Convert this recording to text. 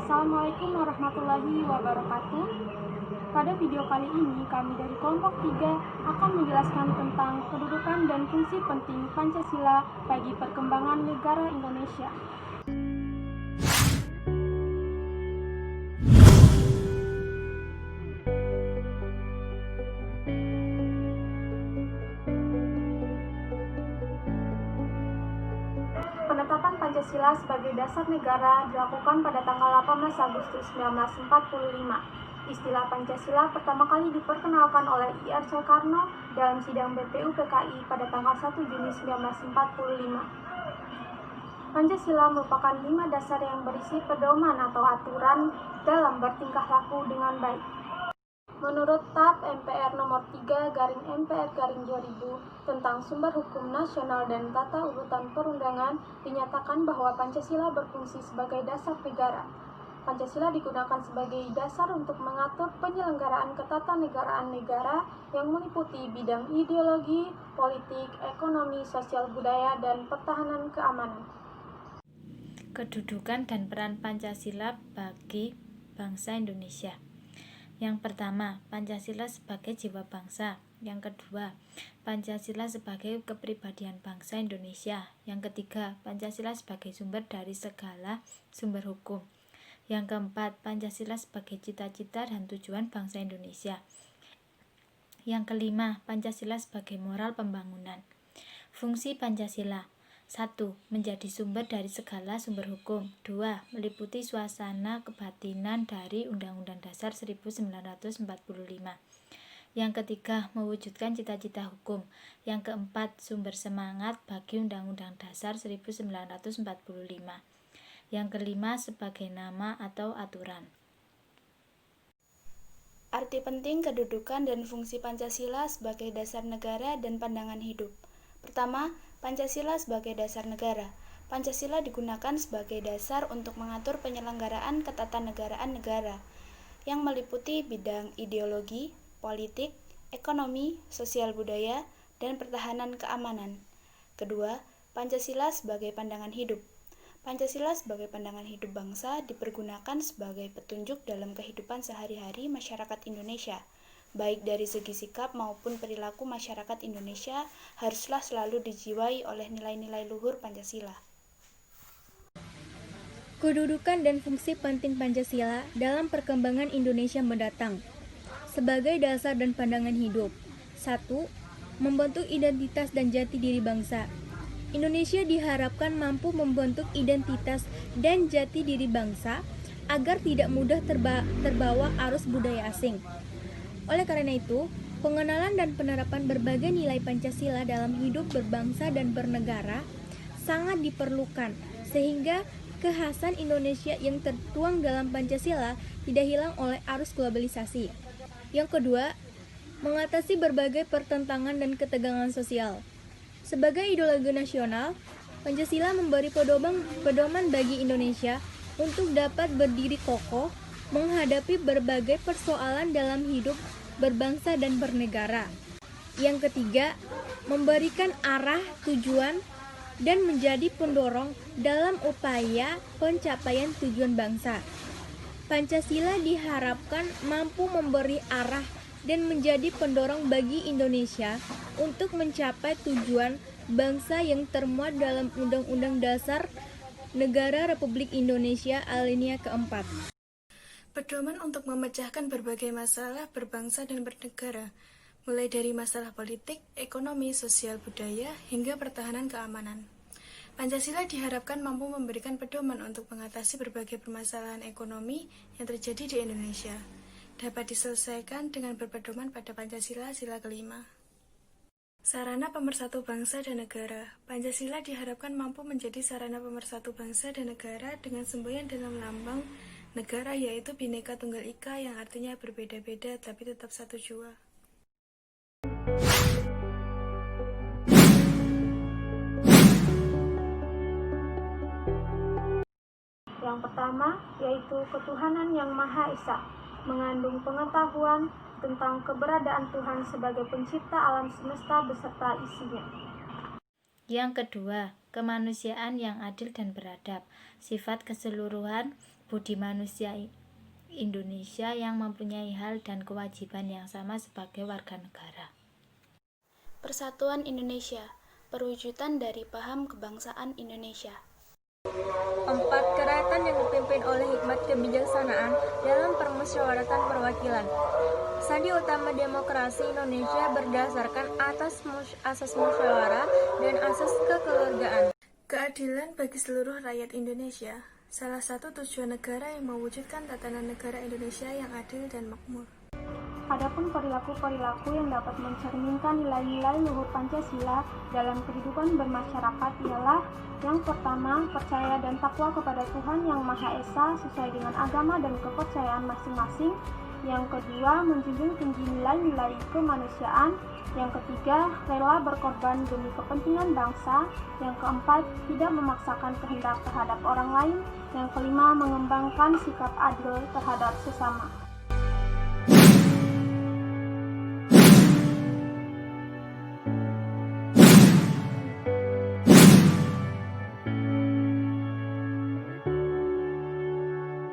Assalamualaikum warahmatullahi wabarakatuh. Pada video kali ini, kami dari kelompok 3 akan menjelaskan tentang kedudukan dan fungsi penting Pancasila bagi perkembangan negara Indonesia. Penetapan Pancasila sebagai dasar negara dilakukan pada tanggal 18 Agustus 1945. Istilah Pancasila pertama kali diperkenalkan oleh I.R. Soekarno dalam sidang BPU PKI pada tanggal 1 Juni 1945. Pancasila merupakan 5 dasar yang berisi pedoman atau aturan dalam bertingkah laku dengan baik. Menurut TAP MPR nomor 3/MPR/2000 tentang sumber hukum nasional dan tata urutan perundangan dinyatakan bahwa Pancasila berfungsi sebagai dasar negara. Pancasila digunakan sebagai dasar untuk mengatur penyelenggaraan ketatanegaraan negara yang meliputi bidang ideologi, politik, ekonomi, sosial budaya, dan pertahanan keamanan. Kedudukan dan peran Pancasila bagi bangsa Indonesia. Yang pertama, Pancasila sebagai jiwa bangsa. Yang kedua, Pancasila sebagai kepribadian bangsa Indonesia. Yang ketiga, Pancasila sebagai sumber dari segala sumber hukum. Yang keempat, Pancasila sebagai cita-cita dan tujuan bangsa Indonesia. Yang kelima, Pancasila sebagai moral pembangunan. Fungsi Pancasila: 1. Menjadi sumber dari segala sumber hukum. 2. Meliputi suasana kebatinan dari Undang-Undang Dasar 1945. Yang ketiga, mewujudkan cita-cita hukum. Yang keempat, sumber semangat bagi Undang-Undang Dasar 1945. Yang kelima, sebagai nama atau aturan. Arti penting, kedudukan, dan fungsi Pancasila sebagai dasar negara dan pandangan hidup. Pertama, Pancasila sebagai dasar negara. Pancasila digunakan sebagai dasar untuk mengatur penyelenggaraan ketatanegaraan negara yang meliputi bidang ideologi, politik, ekonomi, sosial budaya, dan pertahanan keamanan. Kedua, Pancasila sebagai pandangan hidup. Pancasila sebagai pandangan hidup bangsa dipergunakan sebagai petunjuk dalam kehidupan sehari-hari masyarakat Indonesia. Baik dari segi sikap maupun perilaku masyarakat Indonesia haruslah selalu dijiwai oleh nilai-nilai luhur Pancasila. Kedudukan dan fungsi penting Pancasila dalam perkembangan Indonesia mendatang. Sebagai dasar dan pandangan hidup. 1. Membentuk identitas dan jati diri bangsa. Indonesia diharapkan mampu membentuk identitas dan jati diri bangsa agar tidak mudah terbawa arus budaya asing. Oleh karena itu, pengenalan dan penerapan berbagai nilai Pancasila dalam hidup berbangsa dan bernegara sangat diperlukan, sehingga kekhasan Indonesia yang tertuang dalam Pancasila tidak hilang oleh arus globalisasi. Yang kedua, mengatasi berbagai pertentangan dan ketegangan sosial. Sebagai ideologi nasional, Pancasila memberi pedoman bagi Indonesia untuk dapat berdiri kokoh menghadapi berbagai persoalan dalam hidup berbangsa dan bernegara. Yang ketiga, memberikan arah, tujuan, dan menjadi pendorong dalam upaya pencapaian tujuan bangsa. Pancasila diharapkan mampu memberi arah dan menjadi pendorong bagi Indonesia untuk mencapai tujuan bangsa yang termuat dalam Undang-Undang Dasar Negara Republik Indonesia alinea keempat. Pedoman untuk memecahkan berbagai masalah berbangsa dan bernegara, mulai dari masalah politik, ekonomi, sosial budaya, hingga pertahanan keamanan. Pancasila diharapkan mampu memberikan pedoman untuk mengatasi berbagai permasalahan ekonomi yang terjadi di Indonesia. Dapat diselesaikan dengan berpedoman pada Pancasila sila kelima. Sarana pemersatu bangsa dan negara. Pancasila diharapkan mampu menjadi sarana pemersatu bangsa dan negara dengan semboyan dalam lambang negara, yaitu Bhinneka Tunggal Ika, yang artinya berbeda-beda tapi tetap satu jua. Yang pertama, yaitu ketuhanan yang Maha Esa, mengandung pengetahuan tentang keberadaan Tuhan sebagai pencipta alam semesta beserta isinya. Yang kedua, kemanusiaan yang adil dan beradab. Sifat keseluruhan budi manusia Indonesia yang mempunyai hak dan kewajiban yang sama sebagai warga negara. Persatuan Indonesia, perwujudan dari paham kebangsaan Indonesia. 4. Kerakyatan yang dipimpin oleh hikmat kebijaksanaan dalam permusyawaratan perwakilan. Sandi utama demokrasi Indonesia berdasarkan asas musyawarah dan asas kekeluargaan. Keadilan bagi seluruh rakyat Indonesia, salah satu tujuan negara yang mewujudkan tatanan negara Indonesia yang adil dan makmur. Adapun perilaku-perilaku yang dapat mencerminkan nilai-nilai luhur Pancasila dalam kehidupan bermasyarakat ialah: yang pertama, percaya dan takwa kepada Tuhan Yang Maha Esa sesuai dengan agama dan kepercayaan masing-masing. Yang kedua, menjunjung tinggi nilai-nilai kemanusiaan. Yang ketiga, rela berkorban demi kepentingan bangsa. Yang keempat, tidak memaksakan kehendak terhadap orang lain. Yang kelima, mengembangkan sikap adil terhadap sesama.